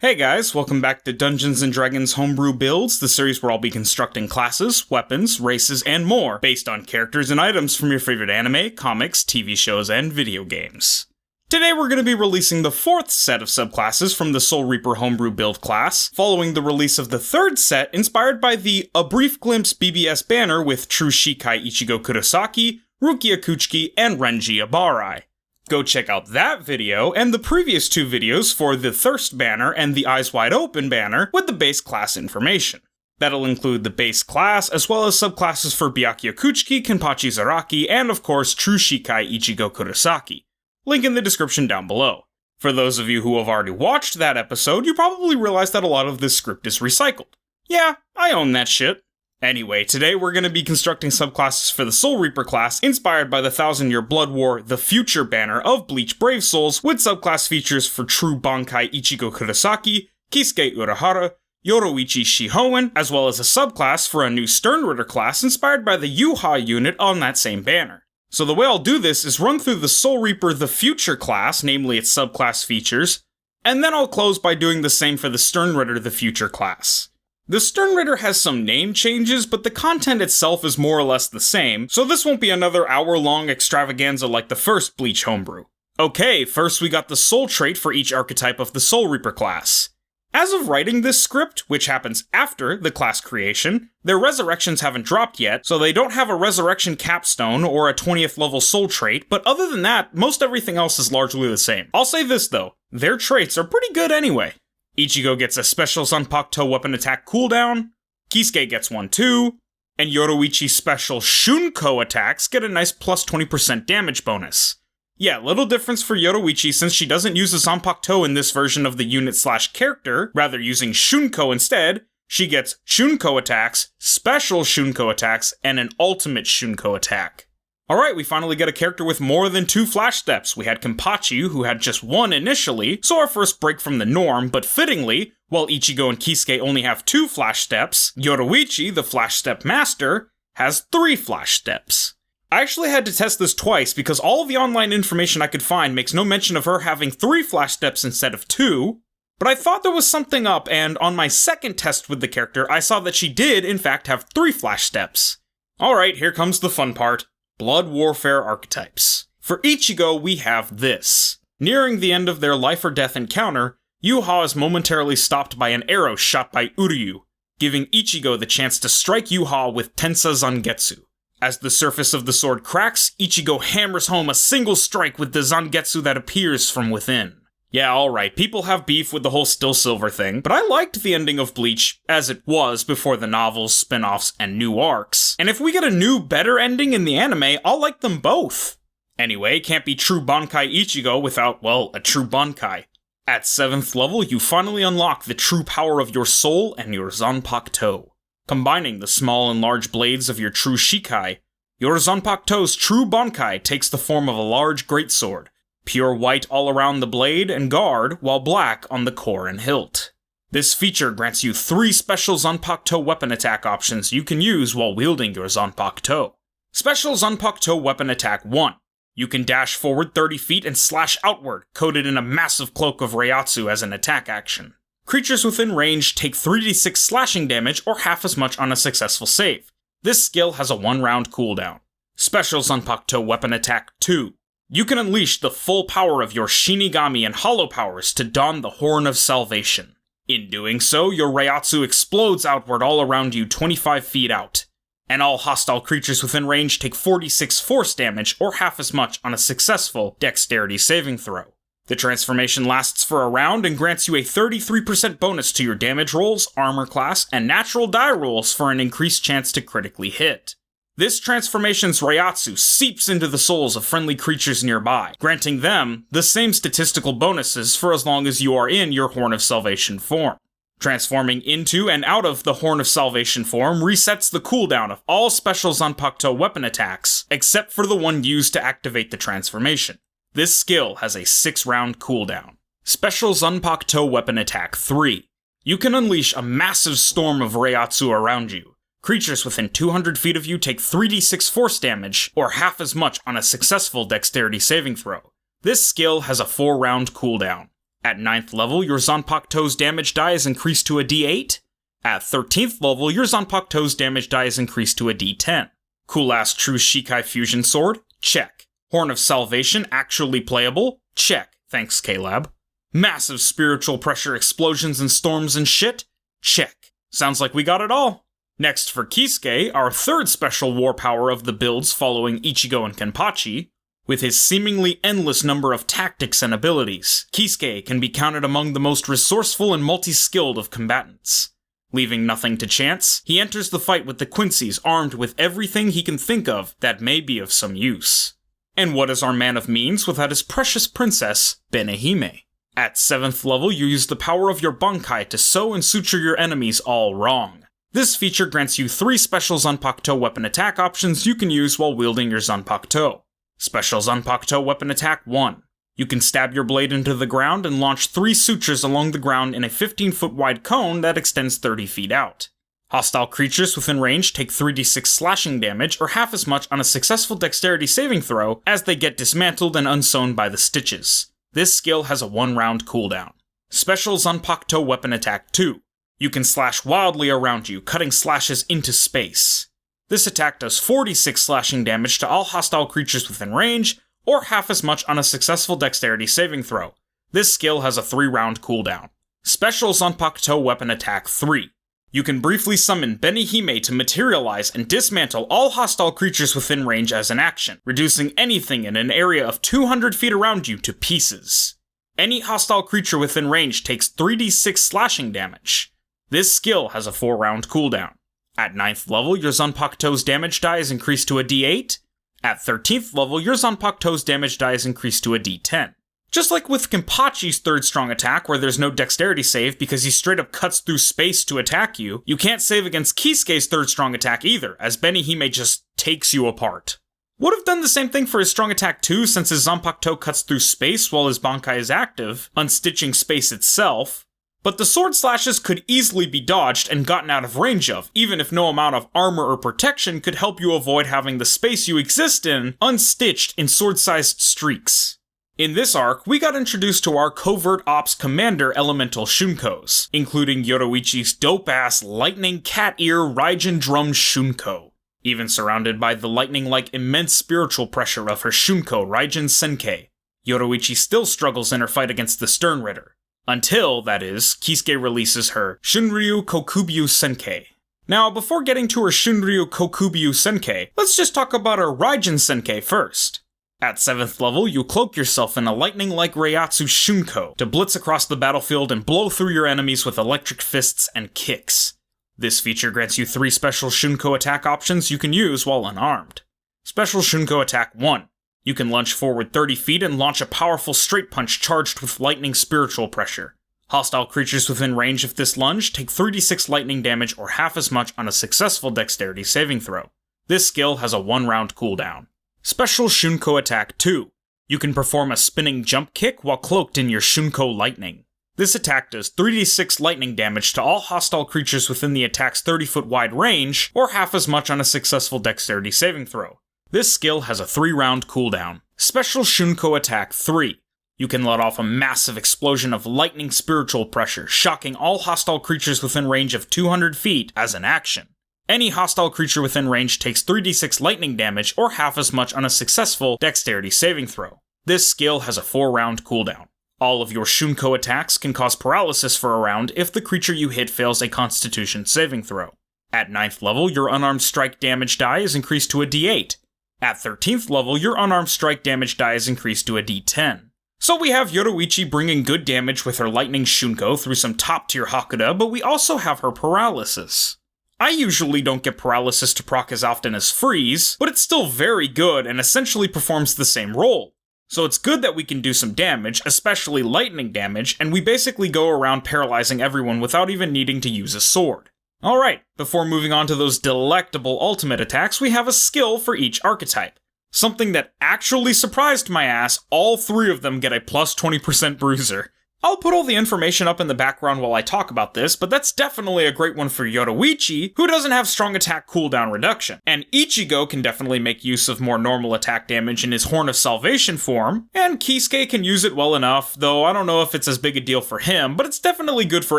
Hey guys, welcome back to Dungeons & Dragons Homebrew Builds, the series where I'll be constructing classes, weapons, races, and more, based on characters and items from your favorite anime, comics, TV shows, and video games. Today we're going to be releasing the fourth set of subclasses from the Soul Reaper Homebrew build class, following the release of the third set inspired by the A Brief Glimpse BBS banner with True Shikai Ichigo Kurosaki, Rukia Kuchiki, and Renji Abarai. Go check out that video and the previous two videos for the Thirst banner and the Eyes Wide Open banner with the base class information. That'll include the base class as well as subclasses for Byakuya Kuchiki, Kenpachi Zaraki, and of course True Shikai Ichigo Kurosaki. Link in the description down below. For those of you who have already watched that episode, you probably realize that a lot of this script is recycled. Yeah, I own that shit. Anyway, today we're going to be constructing subclasses for the Soul Reaper class inspired by the 1000-Year Blood War The Future banner of Bleach Brave Souls with subclass features for True Bankai Ichigo Kurosaki, Kisuke Urahara, Yoroichi Shihoen, as well as a subclass for a new Sternritter class inspired by the Yuha unit on that same banner. So the way I'll do this is run through the Soul Reaper The Future class, namely its subclass features, and then I'll close by doing the same for the Sternritter The Future class. The Sternritter has some name changes, but the content itself is more or less the same, so this won't be another hour-long extravaganza like the first Bleach homebrew. Okay, first we got the soul trait for each archetype of the Soul Reaper class. As of writing this script, which happens after the class creation, their resurrections haven't dropped yet, so they don't have a resurrection capstone or a 20th level soul trait, but other than that, most everything else is largely the same. I'll say this though, their traits are pretty good anyway. Ichigo gets a special Zanpakuto weapon attack cooldown, Kisuke gets one too, and Yoroichi's special Shunko attacks get a nice plus 20% damage bonus. Yeah, little difference for Yoroichi since she doesn't use a Zanpakuto in this version of the unit/character, rather using Shunko instead. She gets Shunko attacks, special Shunko attacks, and an ultimate Shunko attack. Alright, we finally get a character with more than 2 flash steps. We had Kenpachi, who had just 1 initially, so our first break from the norm, but fittingly, while Ichigo and Kisuke only have 2 flash steps, Yoroichi, the flash step master, has 3 flash steps. I actually had to test this twice because all of the online information I could find makes no mention of her having 3 flash steps instead of 2, but I thought there was something up, and on my second test with the character, I saw that she did, in fact, have 3 flash steps. Alright, here comes the fun part. Blood Warfare archetypes. For Ichigo, we have this. Nearing the end of their life or death encounter, Yuha is momentarily stopped by an arrow shot by Uryu, giving Ichigo the chance to strike Yuha with Tensa Zangetsu. As the surface of the sword cracks, Ichigo hammers home a single strike with the Zangetsu that appears from within. Yeah, alright, people have beef with the whole Still Silver thing, but I liked the ending of Bleach as it was before the novels, spin-offs, and new arcs. And if we get a new, better ending in the anime, I'll like them both. Anyway, can't be True Bankai Ichigo without, well, a True Bankai. At 7th level, you finally unlock the true power of your soul and your Zanpakuto. Combining the small and large blades of your True Shikai, your Zanpakuto's True Bankai takes the form of a large greatsword. Pure white all around the blade and guard, while black on the core and hilt. This feature grants you 3 special Zanpakuto weapon attack options you can use while wielding your Zanpakuto. Special Zanpakuto weapon attack 1. You can dash forward 30 feet and slash outward, coated in a massive cloak of Reiatsu as an attack action. Creatures within range take 3d6 slashing damage or half as much on a successful save. This skill has a 1-round cooldown. Special Zanpakuto weapon attack 2. You can unleash the full power of your Shinigami and Hollow powers to don the Horn of Salvation. In doing so, your Reiatsu explodes outward all around you 25 feet out. And all hostile creatures within range take 46 force damage or half as much on a successful dexterity saving throw. The transformation lasts for a round and grants you a 33% bonus to your damage rolls, armor class, and natural die rolls for an increased chance to critically hit. This transformation's Reiatsu seeps into the souls of friendly creatures nearby, granting them the same statistical bonuses for as long as you are in your Horn of Salvation form. Transforming into and out of the Horn of Salvation form resets the cooldown of all special Zanpakuto weapon attacks, except for the one used to activate the transformation. This skill has a 6-round cooldown. Special Zanpakuto weapon attack 3. You can unleash a massive storm of Reiatsu around you. Creatures within 200 feet of you take 3d6 force damage, or half as much on a successful dexterity saving throw. This skill has a 4-round cooldown. At 9th level, your Zanpakuto's damage die is increased to a D8. At 13th level, your Zanpakuto's damage die is increased to a D10. Cool ass True Shikai Fusion Sword? Check. Horn of Salvation actually playable? Check, thanks K-Lab. Massive spiritual pressure explosions and storms and shit? Check. Sounds like we got it all. Next for Kisuke, our third special war power of the builds following Ichigo and Kenpachi. With his seemingly endless number of tactics and abilities, Kisuke can be counted among the most resourceful and multi-skilled of combatants. Leaving nothing to chance, he enters the fight with the Quincy's armed with everything he can think of that may be of some use. And what is our man of means without his precious princess, Benihime? At 7th level, you use the power of your Bankai to sew and suture your enemies all wrong. This feature grants you 3 special Zanpakuto weapon attack options you can use while wielding your Zanpakuto. Special Zanpakuto weapon attack 1. You can stab your blade into the ground and launch 3 sutures along the ground in a 15-foot wide cone that extends 30 feet out. Hostile creatures within range take 3d6 slashing damage or half as much on a successful dexterity saving throw as they get dismantled and unsewn by the stitches. This skill has a 1-round cooldown. Special Zanpakuto weapon attack 2. You can slash wildly around you, cutting slashes into space. This attack does 46 slashing damage to all hostile creatures within range, or half as much on a successful dexterity saving throw. This skill has a 3-round cooldown. Special Zanpakuto weapon attack 3. You can briefly summon Benihime to materialize and dismantle all hostile creatures within range as an action, reducing anything in an area of 200 feet around you to pieces. Any hostile creature within range takes 3d6 slashing damage. This skill has a 4-round cooldown. At 9th level, your Zanpakuto's damage die is increased to a D8. At 13th level, your Zanpakuto's damage die is increased to a D10. Just like with Kenpachi's 3rd strong attack, where there's no dexterity save because he straight up cuts through space to attack you, you can't save against Kisuke's 3rd strong attack either, as Benihime just takes you apart. Would have done the same thing for his strong attack too, since his Zanpakuto cuts through space while his Bankai is active, unstitching space itself. But the sword slashes could easily be dodged and gotten out of range of, even if no amount of armor or protection could help you avoid having the space you exist in unstitched in sword-sized streaks. In this arc, we got introduced to our covert ops commander elemental Shunkos, including Yoruichi's dope-ass lightning cat ear Raijin drum Shunko, even surrounded by the lightning-like immense spiritual pressure of her Shunko Raijin Senkei. Yoruichi still struggles in her fight against the Stern Ritter. Until, that is, Kisuke releases her Shunryu Kokubyu Senkei. Now, before getting to her Shunryu Kokubyu Senkei, let's just talk about her Raijin Senkei first. At 7th level, you cloak yourself in a lightning-like Reiatsu Shunko to blitz across the battlefield and blow through your enemies with electric fists and kicks. This feature grants you 3 special Shunko attack options you can use while unarmed. Special Shunko attack 1. You can lunge forward 30 feet and launch a powerful straight punch charged with lightning spiritual pressure. Hostile creatures within range of this lunge take 3d6 lightning damage or half as much on a successful dexterity saving throw. This skill has a 1-round cooldown. Special Shunko attack 2. You can perform a spinning jump kick while cloaked in your Shunko lightning. This attack does 3d6 lightning damage to all hostile creatures within the attack's 30-foot wide range, or half as much on a successful dexterity saving throw. This skill has a 3-round cooldown. Special Shunko attack 3. You can let off a massive explosion of lightning spiritual pressure, shocking all hostile creatures within range of 200 feet as an action. Any hostile creature within range takes 3d6 lightning damage or half as much on a successful dexterity saving throw. This skill has a 4-round cooldown. All of your Shunko attacks can cause paralysis for a round if the creature you hit fails a Constitution saving throw. At 9th level, your unarmed strike damage die is increased to a d8. At 13th level, your unarmed strike damage die is increased to a d10. So we have Yoruichi bringing good damage with her lightning Shunko through some top-tier Hakuda, but we also have her paralysis. I usually don't get paralysis to proc as often as freeze, but it's still very good and essentially performs the same role. So it's good that we can do some damage, especially lightning damage, and we basically go around paralyzing everyone without even needing to use a sword. Alright, before moving on to those delectable ultimate attacks, we have a skill for each archetype. Something that actually surprised my ass, all 3 of them get a plus 20% bruiser. I'll put all the information up in the background while I talk about this, but that's definitely a great one for Yoruichi, who doesn't have strong attack cooldown reduction. And Ichigo can definitely make use of more normal attack damage in his Horn of Salvation form, and Kisuke can use it well enough, though I don't know if it's as big a deal for him, but it's definitely good for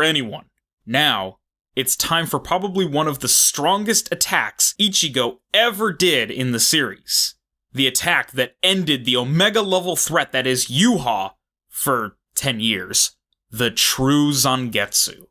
anyone. Now, it's time for probably one of the strongest attacks Ichigo ever did in the series. The attack that ended the Omega level threat that is Yuha for 10 years. The true Zangetsu.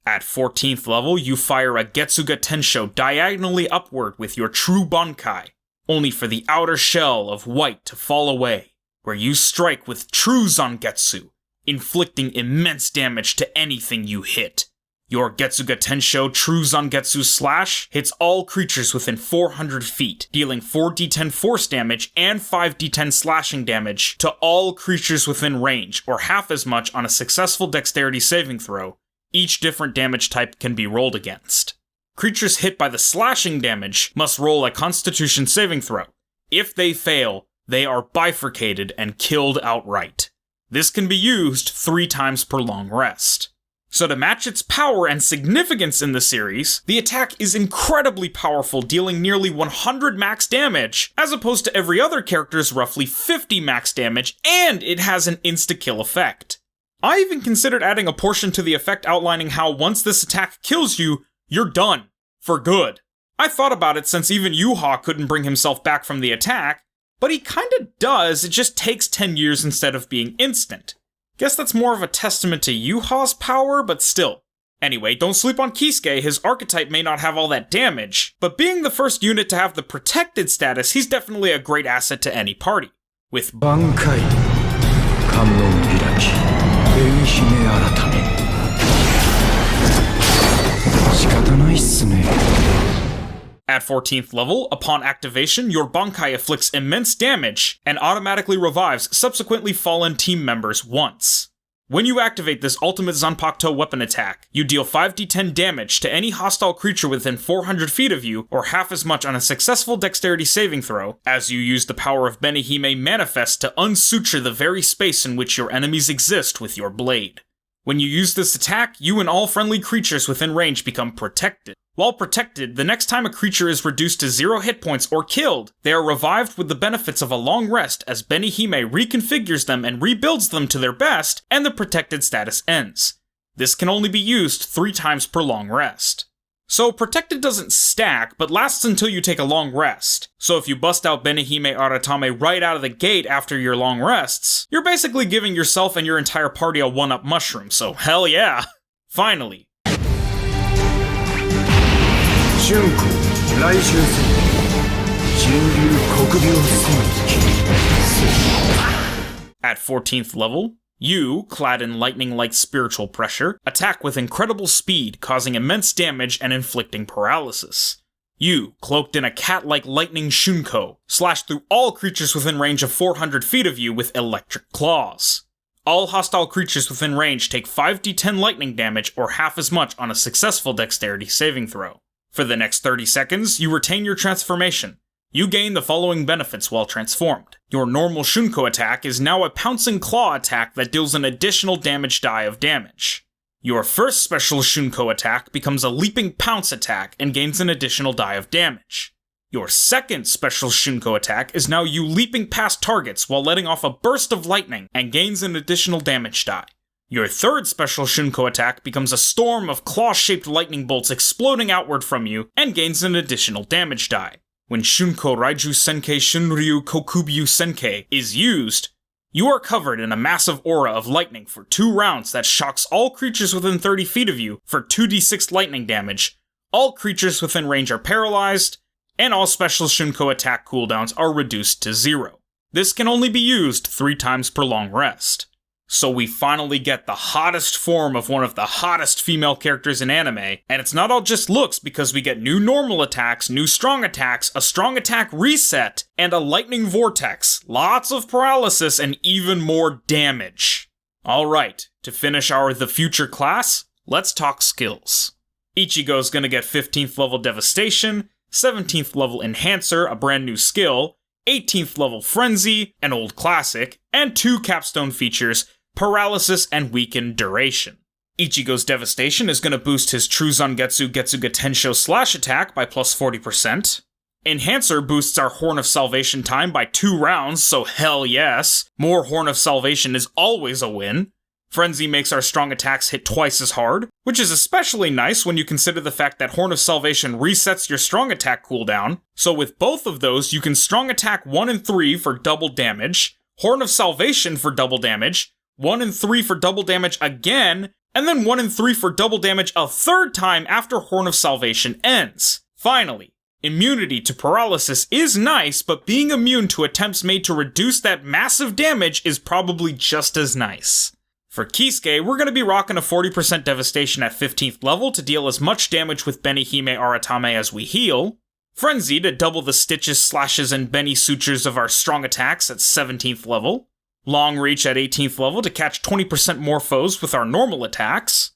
At 14th level, you fire a Getsuga Tensho diagonally upward with your true Bankai, only for the outer shell of white to fall away, where you strike with true Zangetsu, inflicting immense damage to anything you hit. Your Getsuga Tensho True Zangetsu Slash hits all creatures within 400 feet, dealing 4d10 force damage and 5d10 slashing damage to all creatures within range, or half as much on a successful dexterity saving throw. Each different damage type can be rolled against. Creatures hit by the slashing damage must roll a Constitution saving throw. If they fail, they are bifurcated and killed outright. This can be used 3 times per long rest. So to match its power and significance in the series, the attack is incredibly powerful, dealing nearly 100 max damage, as opposed to every other character's roughly 50 max damage, and it has an insta-kill effect. I even considered adding a portion to the effect outlining how once this attack kills you, you're done. For good. I thought about it since even Yuha couldn't bring himself back from the attack, but he kinda does, it just takes 10 years instead of being instant. Guess that's more of a testament to Yuha's power, but still. Anyway, don't sleep on Kisuke, his archetype may not have all that damage, but being the first unit to have the protected status, he's definitely a great asset to any party. With Bankai, Kannon Hiraki, Benihime Aratame. Shikatanai desu ne. At 14th level, upon activation, your Bankai inflicts immense damage and automatically revives subsequently fallen team members once. When you activate this ultimate Zanpakuto weapon attack, you deal 5d10 damage to any hostile creature within 400 feet of you, or half as much on a successful dexterity saving throw, as you use the power of Benihime Manifest to unsuture the very space in which your enemies exist with your blade. When you use this attack, you and all friendly creatures within range become protected. While protected, the next time a creature is reduced to 0 hit points or killed, they are revived with the benefits of a long rest as Benihime reconfigures them and rebuilds them to their best, and the protected status ends. This can only be used 3 times per long rest. So protected doesn't stack, but lasts until you take a long rest. So if you bust out Benihime Aratame right out of the gate after your long rests, you're basically giving yourself and your entire party a 1-up mushroom, so hell yeah! Finally. At 14th level, you, clad in lightning-like spiritual pressure, attack with incredible speed, causing immense damage and inflicting paralysis. You, cloaked in a cat-like lightning Shunko, slash through all creatures within range of 400 feet of you with electric claws. All hostile creatures within range take 5d10 lightning damage or half as much on a successful dexterity saving throw. For the next 30 seconds, you retain your transformation. You gain the following benefits while transformed. Your normal Shunko attack is now a pouncing claw attack that deals an additional damage die of damage. Your first special Shunko attack becomes a leaping pounce attack and gains an additional die of damage. Your second special Shunko attack is now you leaping past targets while letting off a burst of lightning and gains an additional damage die. Your third special Shunko attack becomes a storm of claw-shaped lightning bolts exploding outward from you and gains an additional damage die. When Shunko Raiju Senkei Shunryu Kokubyu Senkei is used, you are covered in a massive aura of lightning for 2 rounds that shocks all creatures within 30 feet of you for 2d6 lightning damage, all creatures within range are paralyzed, and all special Shunko attack cooldowns are reduced to 0. This can only be used 3 times per long rest. So we finally get the hottest form of one of the hottest female characters in anime, and it's not all just looks because we get new normal attacks, new strong attacks, a strong attack reset, and a lightning vortex, lots of paralysis, and even more damage. Alright, to finish our The Future class, let's talk skills. Ichigo's gonna get 15th level Devastation, 17th level Enhancer, a brand new skill, 18th level Frenzy, an old classic, and 2 capstone features, Paralysis and Weakened Duration. Ichigo's Devastation is going to boost his True Zangetsu Getsuga Tensho slash attack by plus 40%. Enhancer boosts our Horn of Salvation time by 2 rounds, so hell yes. More Horn of Salvation is always a win. Frenzy makes our strong attacks hit twice as hard, which is especially nice when you consider the fact that Horn of Salvation resets your strong attack cooldown, so with both of those you can strong attack 1 and 3 for double damage, Horn of Salvation for double damage, 1 and 3 for double damage again, and then 1 and 3 for double damage a third time after Horn of Salvation ends. Finally, immunity to paralysis is nice, but being immune to attempts made to reduce that massive damage is probably just as nice. For Kisuke, we're going to be rocking a 40% devastation at 15th level to deal as much damage with Benihime Aratame as we heal, Frenzy to double the stitches, slashes, and Beni sutures of our strong attacks at 17th level, Long Reach at 18th level to catch 20% more foes with our normal attacks,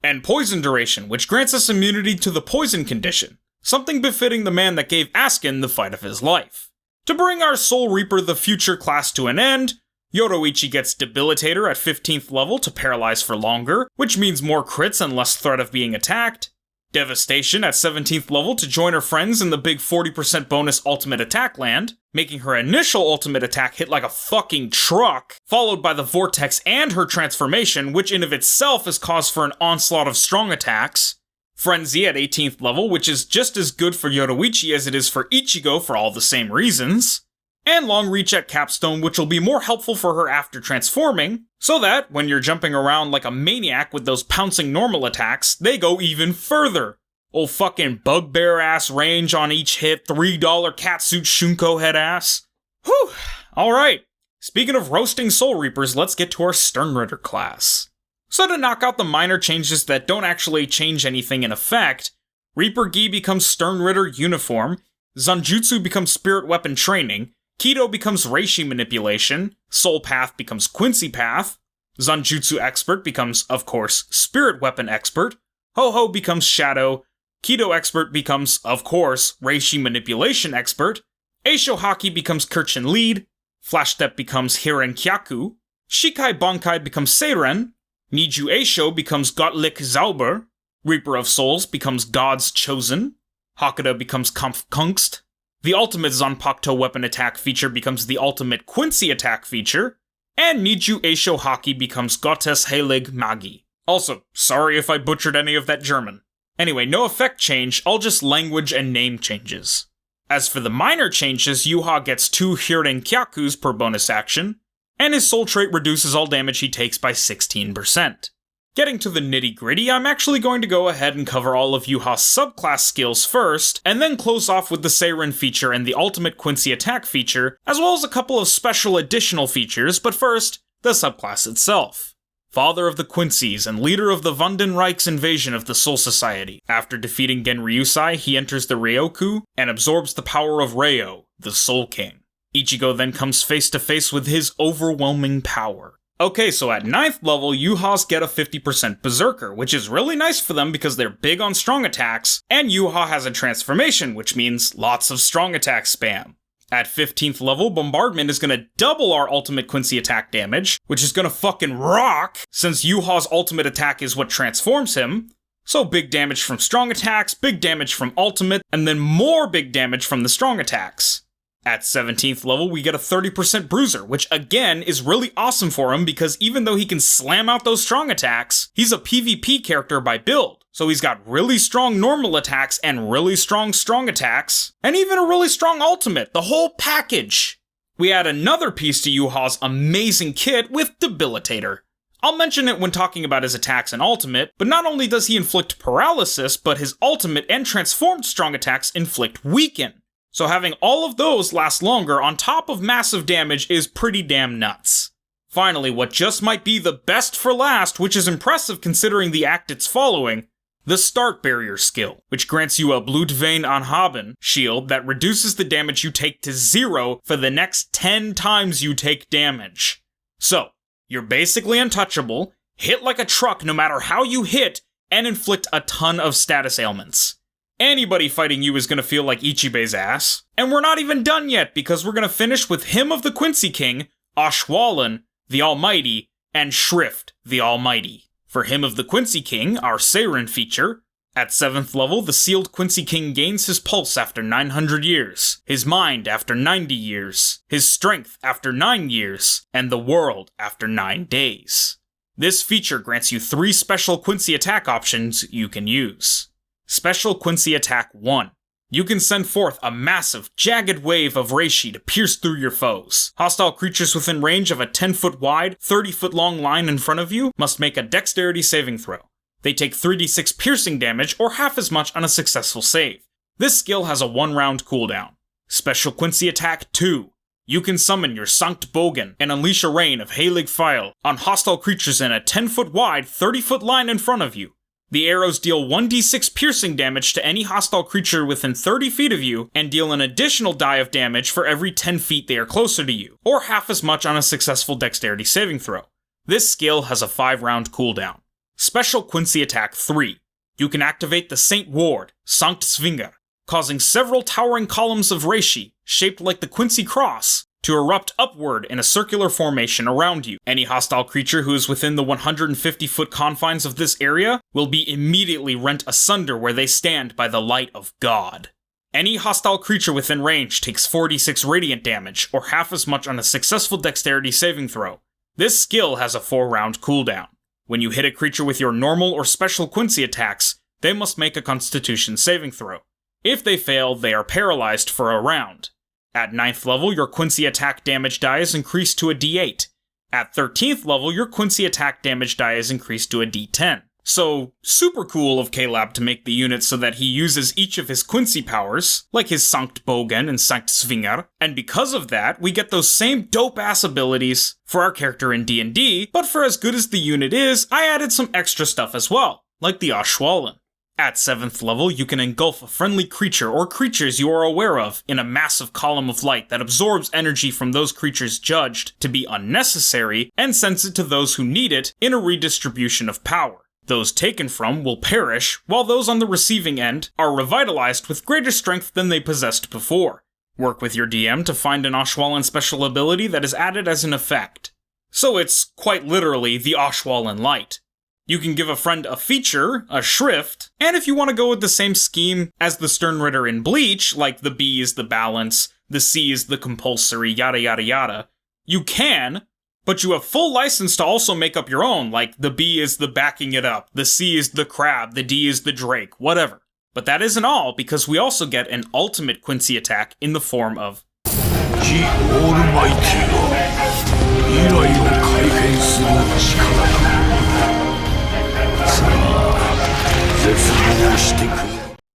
and Poison Duration, which grants us immunity to the poison condition, something befitting the man that gave Askin the fight of his life. To bring our Soul Reaper the Future class to an end, Yoruichi gets Debilitator at 15th level to paralyze for longer, which means more crits and less threat of being attacked, Devastation at 17th level to join her friends in the big 40% bonus ultimate attack land, making her initial ultimate attack hit like a fucking truck, followed by the Vortex and her transformation, which in of itself is cause for an onslaught of strong attacks, Frenzy at 18th level, which is just as good for Yoruichi as it is for Ichigo for all the same reasons, and Long Reach at Capstone, which will be more helpful for her after transforming, so that, when you're jumping around like a maniac with those pouncing normal attacks, they go even further. Old fucking bugbear-ass range on each hit, $3 catsuit Shunko head ass. Whew, alright. Speaking of roasting Soul Reapers, let's get to our Sternritter class. So to knock out the minor changes that don't actually change anything in effect, Reaper Gi becomes Sternritter Uniform, Zanjutsu becomes Spirit Weapon Training, Kido becomes Reishi Manipulation, Soul Path becomes Quincy Path, Zanjutsu Expert becomes, of course, Spirit Weapon Expert, Ho-Ho becomes Shadow, Kido Expert becomes, of course, Reishi Manipulation Expert, Eisho Haki becomes Kirchen Lead, Flash Step becomes Hiren Kyaku, Shikai Bankai becomes Seiren, Niju Eisho becomes Gottlieb Zauber, Reaper of Souls becomes God's Chosen, Hakuda becomes Kampfkunst, the ultimate Zanpakuto weapon attack feature becomes the ultimate Quincy attack feature, and Niju Eisho Haki becomes Gottes Heilig Magi. Also, sorry if I butchered any of that German. Anyway, no effect change, all just language and name changes. As for the minor changes, Yuha gets 2 Hiren Kyakus per bonus action, and his soul trait reduces all damage he takes by 16%. Getting to the nitty-gritty, I'm actually going to go ahead and cover all of Yuha's subclass skills first, and then close off with the Seiren feature and the ultimate Quincy attack feature, as well as a couple of special additional features, but first, the subclass itself. Father of the Quincy's and leader of the Vandenreich's invasion of the Soul Society. After defeating Genryusai, he enters the Ryoku and absorbs the power of Ryo, the Soul King. Ichigo then comes face to face with his overwhelming power. Okay, so at 9th level, Yuhas get a 50% Berserker, which is really nice for them because they're big on strong attacks, and Yuha has a transformation, which means lots of strong attack spam. At 15th level, Bombardment is gonna double our ultimate Quincy attack damage, which is gonna fucking rock, since Yuha's ultimate attack is what transforms him. So big damage from strong attacks, big damage from ultimate, and then more big damage from the strong attacks. At 17th level, we get a 30% Bruiser, which again is really awesome for him because even though he can slam out those strong attacks, he's a PvP character by build. So he's got really strong normal attacks and really strong attacks, and even a really strong ultimate, the whole package. We add another piece to Yuha's amazing kit with Debilitator. I'll mention it when talking about his attacks and ultimate, but not only does he inflict paralysis, but his ultimate and transformed strong attacks inflict weaken. So having all of those last longer on top of massive damage is pretty damn nuts. Finally, what just might be the best for last, which is impressive considering the act it's following, the Start Barrier skill, which grants you a Blutvein Anhaben shield that reduces the damage you take to 0 for the next 10 times you take damage. So, you're basically untouchable, hit like a truck no matter how you hit, and inflict a ton of status ailments. Anybody fighting you is going to feel like Ichibe's ass. And we're not even done yet, because we're going to finish with Hymn of the Quincy King, Ashwaulan, the Almighty, and Shrift, the Almighty. For Hymn of the Quincy King, our Seirin feature, at 7th level, the Sealed Quincy King gains his pulse after 900 years, his mind after 90 years, his strength after 9 years, and the world after 9 days. This feature grants you 3 special Quincy attack options you can use. Special Quincy Attack 1. You can send forth a massive, jagged wave of reishi to pierce through your foes. Hostile creatures within range of a 10-foot wide, 30-foot long line in front of you must make a dexterity saving throw. They take 3d6 piercing damage, or half as much on a successful save. This skill has a 1-round cooldown. Special Quincy Attack 2. You can summon your Sankt Bogen and unleash a rain of Heilig Pfeil on hostile creatures in a 10-foot wide, 30-foot line in front of you. The arrows deal 1d6 piercing damage to any hostile creature within 30 feet of you, and deal an additional die of damage for every 10 feet they are closer to you, or half as much on a successful dexterity saving throw. This skill has a 5-round cooldown. Special Quincy Attack 3. You can activate the Saint Ward, Sankt Svinger, causing several towering columns of reishi, shaped like the Quincy Cross, to erupt upward in a circular formation around you. Any hostile creature who is within the 150-foot confines of this area will be immediately rent asunder where they stand by the light of God. Any hostile creature within range takes 46 radiant damage, or half as much on a successful dexterity saving throw. This skill has a 4-round cooldown. When you hit a creature with your normal or special Quincy attacks, they must make a Constitution saving throw. If they fail, they are paralyzed for a round. At 9th level, your Quincy attack damage die is increased to a d8. At 13th level, your Quincy attack damage die is increased to a d10. So, super cool of Caleb to make the unit so that he uses each of his Quincy powers, like his Sankt Bogen and Sankt Svinger, and because of that, we get those same dope-ass abilities for our character in D&D, but for as good as the unit is, I added some extra stuff as well, like the Ashwaulan. At 7th level, you can engulf a friendly creature or creatures you are aware of in a massive column of light that absorbs energy from those creatures judged to be unnecessary and sends it to those who need it in a redistribution of power. Those taken from will perish, while those on the receiving end are revitalized with greater strength than they possessed before. Work with your DM to find an Ashwaulan special ability that is added as an effect. So it's quite literally the Ashwaulan Light. You can give a friend a feature, a shrift, and if you want to go with the same scheme as the Stern Ritter in Bleach, like the B is the balance, the C is the compulsory, yada yada yada, you can, but you have full license to also make up your own, like the B is the backing it up, the C is the crab, the D is the drake, whatever. But that isn't all, because we also get an ultimate Quincy attack in the form of The Almighty.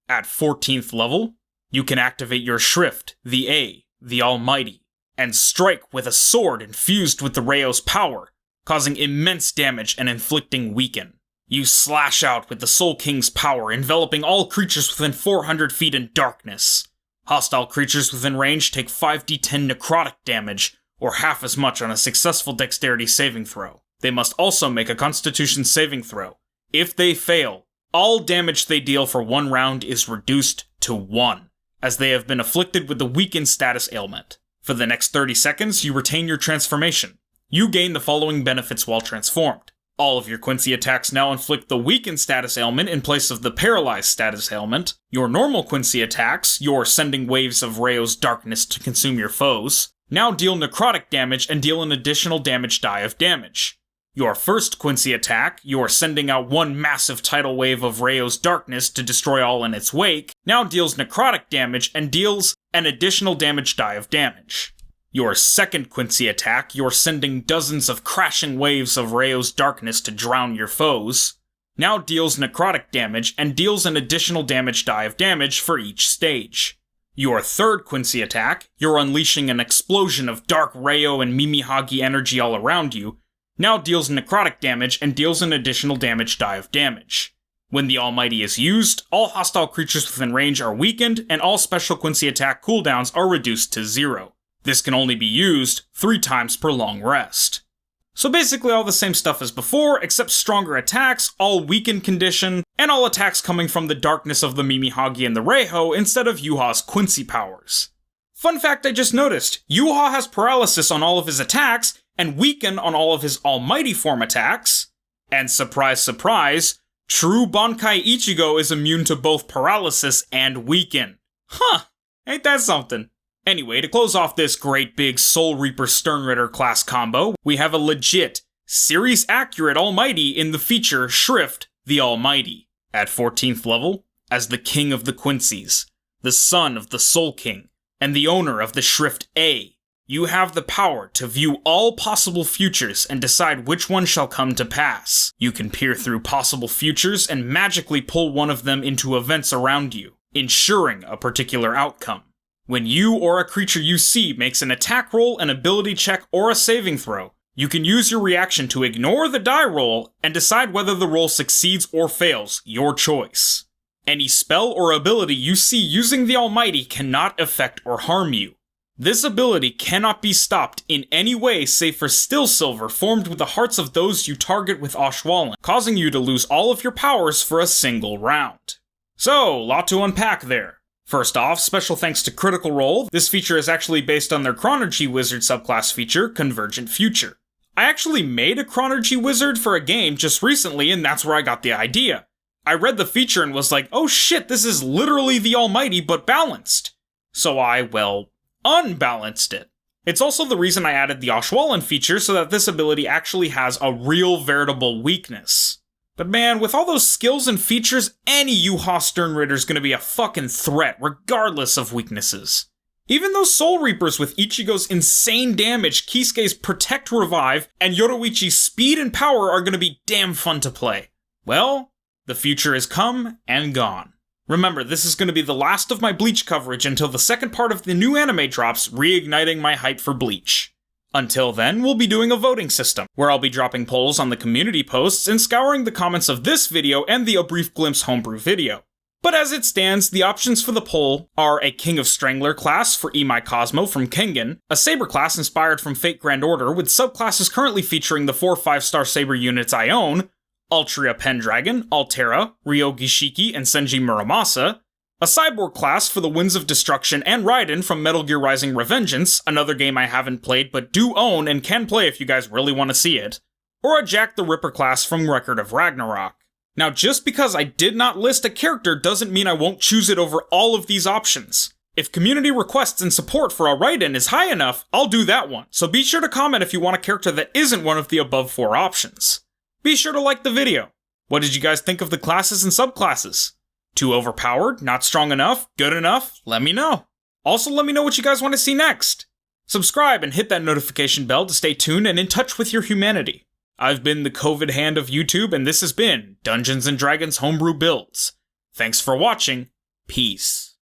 At 14th level, you can activate your Shrift, the A, the Almighty, and strike with a sword infused with the Rayo's power, causing immense damage and inflicting weaken. You slash out with the Soul King's power, enveloping all creatures within 400 feet in darkness. Hostile creatures within range take 5d10 necrotic damage, or half as much on a successful dexterity saving throw. They must also make a Constitution saving throw. If they fail, all damage they deal for 1 round is reduced to 1, as they have been afflicted with the weakened status ailment. For the next 30 seconds, you retain your transformation. You gain the following benefits while transformed. All of your Quincy attacks now inflict the weakened status ailment in place of the paralyzed status ailment. Your normal Quincy attacks, your sending waves of Rayo's darkness to consume your foes, now deal necrotic damage and deal an additional damage die of damage. Your first Quincy attack, your sending out 1 massive tidal wave of Rayo's darkness to destroy all in its wake, now deals necrotic damage and deals an additional damage die of damage. Your second Quincy attack, you're sending dozens of crashing waves of Rayo's darkness to drown your foes, now deals necrotic damage and deals an additional damage die of damage for each stage. Your third Quincy attack, you're unleashing an explosion of dark Rayo and Mimihagi energy all around you, now deals necrotic damage and deals an additional damage die of damage. When the Almighty is used, all hostile creatures within range are weakened, and all special Quincy attack cooldowns are reduced to 0. This can only be used 3 times per long rest. So basically all the same stuff as before, except stronger attacks, all weakened condition, and all attacks coming from the darkness of the Mimihagi and the Reiho instead of Yuha's Quincy powers. Fun fact I just noticed, Yuha has paralysis on all of his attacks, and weaken on all of his almighty form attacks, and surprise surprise, true Bankai Ichigo is immune to both paralysis and weaken. Huh, ain't that something? Anyway, to close off this great big Soul Reaper Stern Ritter class combo, we have a legit, series-accurate Almighty in the feature Shrift the Almighty. At 14th level, as the King of the Quincies, the son of the Soul King, and the owner of the Shrift A, you have the power to view all possible futures and decide which one shall come to pass. You can peer through possible futures and magically pull one of them into events around you, ensuring a particular outcome. When you or a creature you see makes an attack roll, an ability check, or a saving throw, you can use your reaction to ignore the die roll and decide whether the roll succeeds or fails, your choice. Any spell or ability you see using the Almighty cannot affect or harm you. This ability cannot be stopped in any way save for still silver formed with the hearts of those you target with Ashwaulan, causing you to lose all of your powers for a single round. So, lot to unpack there. First off, special thanks to Critical Role, this feature is actually based on their Chronergy Wizard subclass feature, Convergent Future. I actually made a Chronergy Wizard for a game just recently, and that's where I got the idea. I read the feature and was like, oh shit, this is literally the Almighty but balanced. So I, unbalanced it. It's also the reason I added the Ashwaulan feature so that this ability actually has a real veritable weakness. But man, with all those skills and features, any Yuha Stern Ritter's gonna be a fucking threat, regardless of weaknesses. Even those Soul Reapers with Ichigo's insane damage, Kisuke's Protect Revive, and Yoruichi's speed and power are gonna be damn fun to play. Well, the future has come and gone. Remember, this is gonna be the last of my Bleach coverage until the second part of the new anime drops, reigniting my hype for Bleach. Until then, we'll be doing a voting system, where I'll be dropping polls on the community posts and scouring the comments of this video and the A Brief Glimpse Homebrew video. But as it stands, the options for the poll are a King of Strangler class for Imai Cosmo from Kengan, a Saber class inspired from Fate Grand Order with subclasses currently featuring the 4 5-star Saber units I own, Altria Pendragon, Altera, Ryo Gishiki, and Senji Muramasa, a Cyborg class for the Winds of Destruction and Raiden from Metal Gear Rising Revengeance, another game I haven't played but do own and can play if you guys really want to see it, or a Jack the Ripper class from Record of Ragnarok. Now, just because I did not list a character doesn't mean I won't choose it over all of these options. If community requests and support for a Raiden is high enough, I'll do that one, so be sure to comment if you want a character that isn't one of the above 4 options. Be sure to like the video. What did you guys think of the classes and subclasses? Too overpowered? Not strong enough? Good enough? Let me know. Also, let me know what you guys want to see next. Subscribe and hit that notification bell to stay tuned and in touch with your humanity. I've been the COVID hand of YouTube, and this has been Dungeons & Dragons Homebrew Builds. Thanks for watching. Peace.